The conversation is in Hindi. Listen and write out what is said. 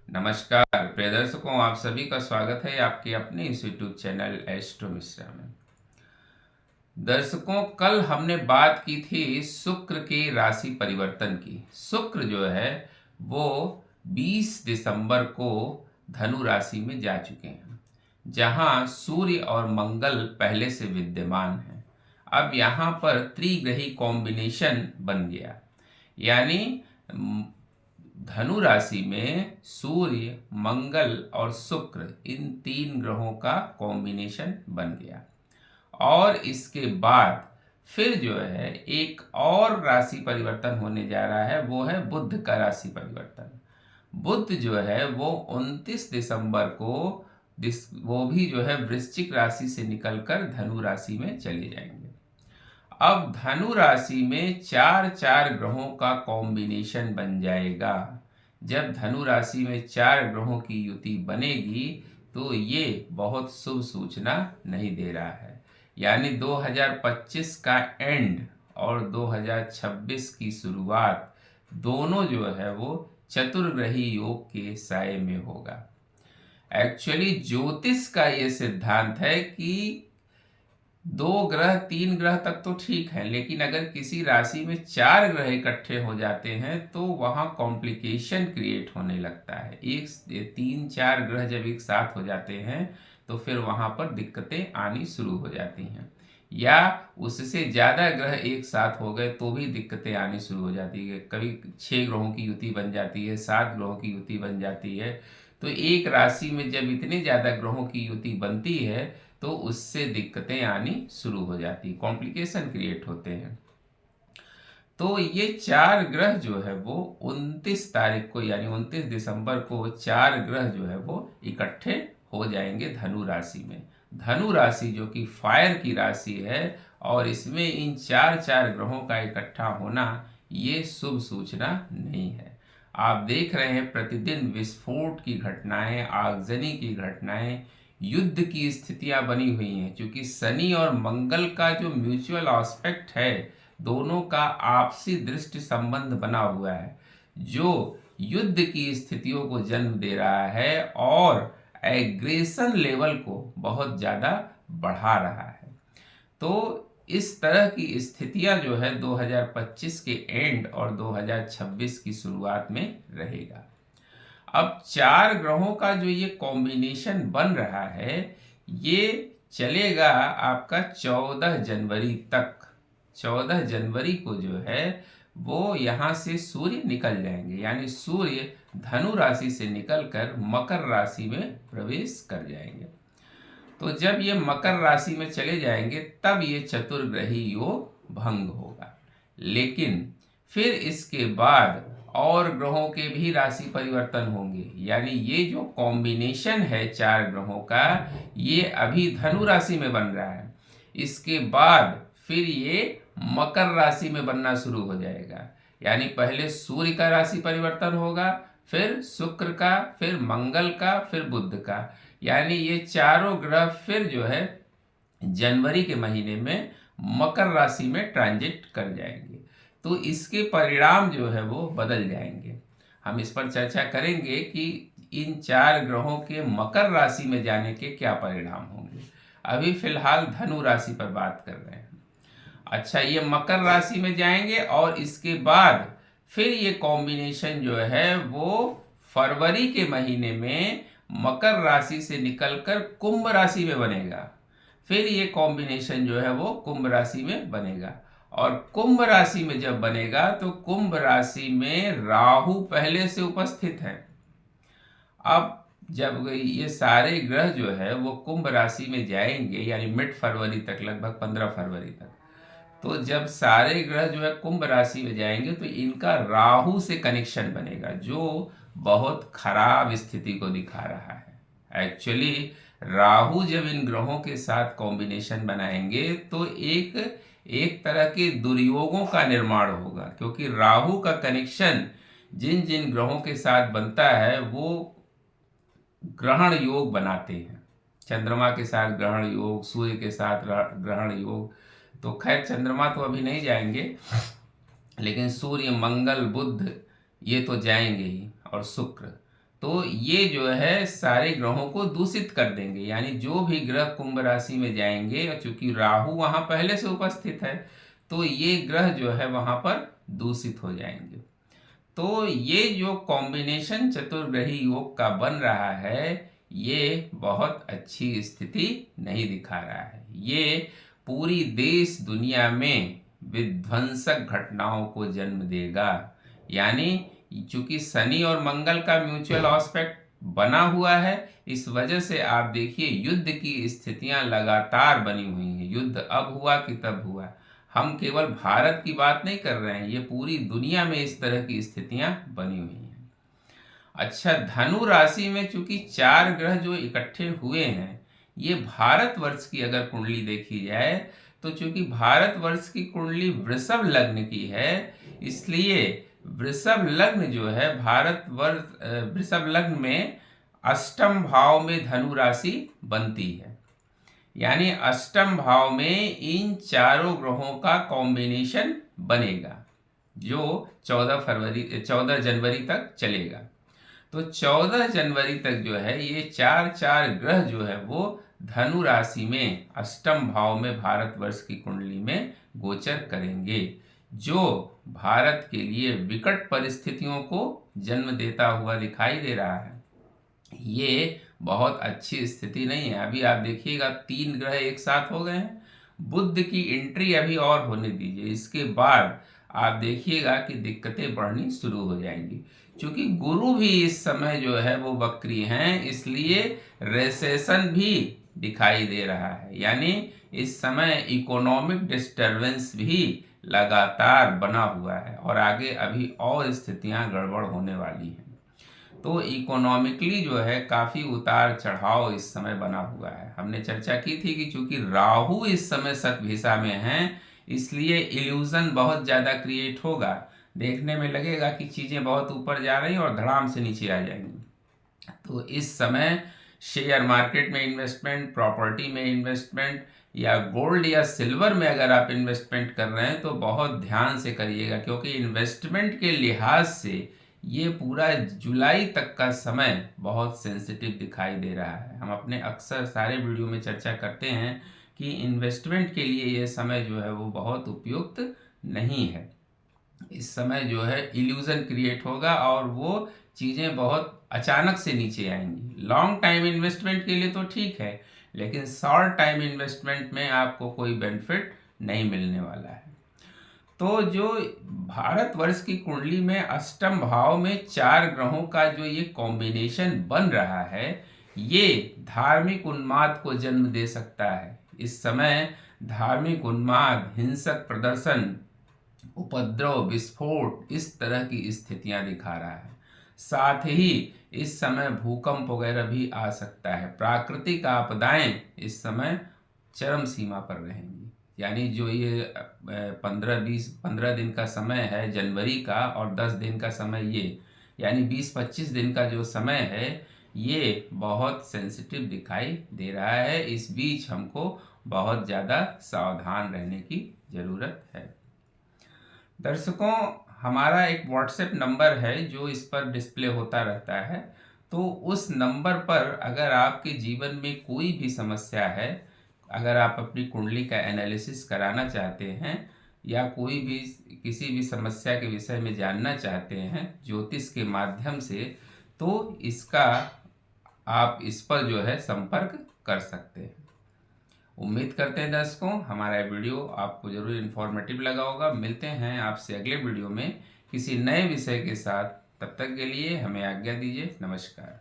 नमस्कार प्रिय दर्शकों, आप सभी का स्वागत है आपके अपने इस यूट्यूब चैनल एस्ट्रो मिश्रा में। दर्शकों, कल हमने बात की थी शुक्र के राशि परिवर्तन की। शुक्र जो है वो 20 दिसंबर को धनु राशि में जा चुके हैं, जहां सूर्य और मंगल पहले से विद्यमान हैं। अब यहाँ पर त्रिग्रही कॉम्बिनेशन बन गया, यानी धनु राशि में सूर्य, मंगल और शुक्र, इन तीन ग्रहों का कॉम्बिनेशन बन गया। और इसके बाद फिर जो है एक और राशि परिवर्तन होने जा रहा है, वो है बुध का राशि परिवर्तन। बुध जो है वो 29 दिसंबर को वो भी जो है वृश्चिक राशि से निकलकर धनु राशि में चले जाएंगे। अब धनु राशि में चार चार ग्रहों का कॉम्बिनेशन बन जाएगा। जब धनु राशि में चार ग्रहों की युति बनेगी तो ये बहुत शुभ सूचना नहीं दे रहा है। यानी 2025 का एंड और 2026 की शुरुआत दोनों जो है वो चतुर्ग्रही योग के साये में होगा। एक्चुअली ज्योतिष का ये सिद्धांत है कि दो ग्रह तीन ग्रह तक तो ठीक है, लेकिन अगर किसी राशि में चार ग्रह इकट्ठे हो जाते हैं तो वहाँ कॉम्प्लिकेशन क्रिएट होने लगता है। एक तीन चार ग्रह जब एक साथ हो जाते हैं तो फिर वहाँ पर दिक्कतें आनी शुरू हो जाती हैं, या उससे ज़्यादा ग्रह एक साथ हो गए तो भी दिक्कतें आनी शुरू हो जाती है। कभी 6 ग्रहों की युति बन जाती है, 7 ग्रहों की युति बन जाती है। तो एक राशि में जब इतने ज़्यादा ग्रहों की युति बनती है तो उससे दिक्कतें आनी शुरू हो जाती, कॉम्प्लिकेशन क्रिएट होते हैं। तो ये चार ग्रह जो है वो 29 तारीख को यानी 29 दिसंबर को चार ग्रह जो है वो इकट्ठे हो जाएंगे धनु राशि में। धनु राशि जो कि फायर की राशि है और इसमें इन चार चार ग्रहों का इकट्ठा होना ये शुभ सूचना नहीं है। आप देख रहे हैं प्रतिदिन विस्फोट की घटनाएं, आगजनी की घटनाएं, युद्ध की स्थितियां बनी हुई हैं, क्योंकि शनि और मंगल का जो म्यूचुअल एस्पेक्ट है, दोनों का आपसी दृष्टि संबंध बना हुआ है, जो युद्ध की स्थितियों को जन्म दे रहा है और एग्रेशन लेवल को बहुत ज़्यादा बढ़ा रहा है। तो इस तरह की स्थितियां जो है 2025 के एंड और 2026 की शुरुआत में रहेगा। अब चार ग्रहों का जो ये कॉम्बिनेशन बन रहा है ये चलेगा आपका 14 जनवरी तक। 14 जनवरी को जो है वो यहाँ से सूर्य निकल जाएंगे, यानी सूर्य धनु राशि से निकलकर मकर राशि में प्रवेश कर जाएंगे। तो जब ये मकर राशि में चले जाएंगे तब ये चतुर्ग्रही योग भंग होगा। लेकिन फिर इसके बाद और ग्रहों के भी राशि परिवर्तन होंगे, यानी ये जो कॉम्बिनेशन है चार ग्रहों का ये अभी धनु राशि में बन रहा है। इसके बाद फिर ये मकर राशि में बनना शुरू हो जाएगा। यानी पहले सूर्य का राशि परिवर्तन होगा, फिर शुक्र का, फिर मंगल का, फिर बुध का। यानी ये चारों ग्रह फिर जो है जनवरी के महीने में मकर राशि में ट्रांजिट कर जाएंगे। तो इसके परिणाम जो है वो बदल जाएंगे। हम इस पर चर्चा करेंगे कि इन चार ग्रहों के मकर राशि में जाने के क्या परिणाम होंगे। अभी फिलहाल धनु राशि पर बात कर रहे हैं। अच्छा, ये मकर राशि में जाएंगे और इसके बाद फिर ये कॉम्बिनेशन जो है वो फरवरी के महीने में मकर राशि से निकलकर कुंभ राशि में बनेगा। फिर ये कॉम्बिनेशन जो है वो कुंभ राशि में बनेगा, और कुंभ राशि में जब बनेगा तो कुंभ राशि में राहु पहले से उपस्थित है। अब जब ये सारे ग्रह जो है वो कुंभ राशि में जाएंगे, यानी मिड फरवरी तक, लगभग 15 फरवरी तक, तो जब सारे ग्रह जो है कुंभ राशि में जाएंगे तो इनका राहु से कनेक्शन बनेगा, जो बहुत खराब स्थिति को दिखा रहा है। एक्चुअली राहु जब इन ग्रहों के साथ कॉम्बिनेशन बनाएंगे तो एक तरह के दुर्योगों का निर्माण होगा, क्योंकि राहु का कनेक्शन जिन जिन ग्रहों के साथ बनता है वो ग्रहण योग बनाते हैं। चंद्रमा के साथ ग्रहण योग, सूर्य के साथ ग्रहण योग। तो खैर चंद्रमा तो अभी नहीं जाएंगे, लेकिन सूर्य, मंगल, बुध ये तो जाएंगे ही, और शुक्र। तो ये जो है सारे ग्रहों को दूषित कर देंगे। यानी जो भी ग्रह कुंभ राशि में जाएंगे, और चूंकि राहु वहां पहले से उपस्थित है, तो ये ग्रह जो है वहां पर दूषित हो जाएंगे। तो ये जो कॉम्बिनेशन चतुर्ग्रही योग का बन रहा है, ये बहुत अच्छी स्थिति नहीं दिखा रहा है। ये पूरी देश दुनिया में विध्वंसक घटनाओं को जन्म देगा। यानी चूंकि शनि और मंगल का म्यूचुअल एस्पेक्ट बना हुआ है, इस वजह से आप देखिए युद्ध की स्थितियां लगातार बनी हुई हैं। युद्ध अब हुआ कि तब हुआ। हम केवल भारत की बात नहीं कर रहे हैं, ये पूरी दुनिया में इस तरह की स्थितियां बनी हुई हैं। अच्छा, धनु राशि में चूंकि 4 ग्रह जो इकट्ठे हुए हैं, ये भारतवर्ष की अगर कुंडली देखी जाए, तो चूंकि भारतवर्ष की कुंडली वृषभ लग्न की है, इसलिए वृषभ लग्न जो है भारतवर्ष वृषभ लग्न में अष्टम भाव में धनु राशि बनती है। यानी अष्टम भाव में इन चारों ग्रहों का कॉम्बिनेशन बनेगा, जो 14 जनवरी तक चलेगा। तो 14 जनवरी तक जो है ये चार ग्रह जो है वो धनु राशि में अष्टम भाव में भारतवर्ष की कुंडली में गोचर करेंगे, जो भारत के लिए विकट परिस्थितियों को जन्म देता हुआ दिखाई दे रहा है। ये बहुत अच्छी स्थिति नहीं है। अभी आप देखिएगा 3 ग्रह एक साथ हो गए हैं। बुध की एंट्री अभी और होने दीजिए, इसके बाद आप देखिएगा कि दिक्कतें बढ़नी शुरू हो जाएंगी। क्योंकि गुरु भी इस समय जो है वो वक्री हैं, इसलिए रेसेशन भी दिखाई दे रहा है। यानी इस समय इकोनॉमिक डिस्टरबेंस भी लगातार बना हुआ है, और आगे अभी और स्थितियां गड़बड़ होने वाली हैं। तो इकोनॉमिकली जो है काफ़ी उतार चढ़ाव इस समय बना हुआ है। हमने चर्चा की थी कि चूंकि राहु इस समय शतभिषा में हैं, इसलिए इल्यूजन बहुत ज़्यादा क्रिएट होगा। देखने में लगेगा कि चीज़ें बहुत ऊपर जा रही हैं और धड़ाम से नीचे आ जाएंगी। तो इस समय शेयर मार्केट में इन्वेस्टमेंट, प्रॉपर्टी में इन्वेस्टमेंट, या गोल्ड या सिल्वर में अगर आप इन्वेस्टमेंट कर रहे हैं तो बहुत ध्यान से करिएगा, क्योंकि इन्वेस्टमेंट के लिहाज से ये पूरा जुलाई तक का समय बहुत सेंसिटिव दिखाई दे रहा है। हम अपने अक्सर सारे वीडियो में चर्चा करते हैं कि इन्वेस्टमेंट के लिए ये समय जो है वो बहुत उपयुक्त नहीं है। इस समय जो है इल्यूजन क्रिएट होगा और वो चीज़ें बहुत अचानक से नीचे आएंगी। लॉन्ग टाइम इन्वेस्टमेंट के लिए तो ठीक है, लेकिन शॉर्ट टाइम इन्वेस्टमेंट में आपको कोई बेनिफिट नहीं मिलने वाला है। तो जो भारतवर्ष की कुंडली में अष्टम भाव में 4 ग्रहों का जो ये कॉम्बिनेशन बन रहा है, ये धार्मिक उन्माद को जन्म दे सकता है। इस समय धार्मिक उन्माद, हिंसक प्रदर्शन, उपद्रव, विस्फोट, इस तरह की स्थितियां दिखा रहा है। साथ ही इस समय भूकंप वगैरह भी आ सकता है। प्राकृतिक आपदाएं इस समय चरम सीमा पर रहेंगी। यानी जो ये 15 दिन का समय है जनवरी का, और 10 दिन का समय ये, यानी 20-25 दिन का जो समय है, ये बहुत सेंसिटिव दिखाई दे रहा है। इस बीच हमको बहुत ज़्यादा सावधान रहने की ज़रूरत है। दर्शकों, हमारा एक व्हाट्सएप नंबर है जो इस पर डिस्प्ले होता रहता है। तो उस नंबर पर अगर आपके जीवन में कोई भी समस्या है, अगर आप अपनी कुंडली का एनालिसिस कराना चाहते हैं, या कोई भी किसी भी समस्या के विषय में जानना चाहते हैं ज्योतिष के माध्यम से, तो इसका आप इस पर जो है संपर्क कर सकते हैं। उम्मीद करते हैं दर्शकों हमारा वीडियो आपको जरूर इन्फॉर्मेटिव लगा होगा। मिलते हैं आपसे अगले वीडियो में किसी नए विषय के साथ। तब तक के लिए हमें आज्ञा दीजिए। नमस्कार।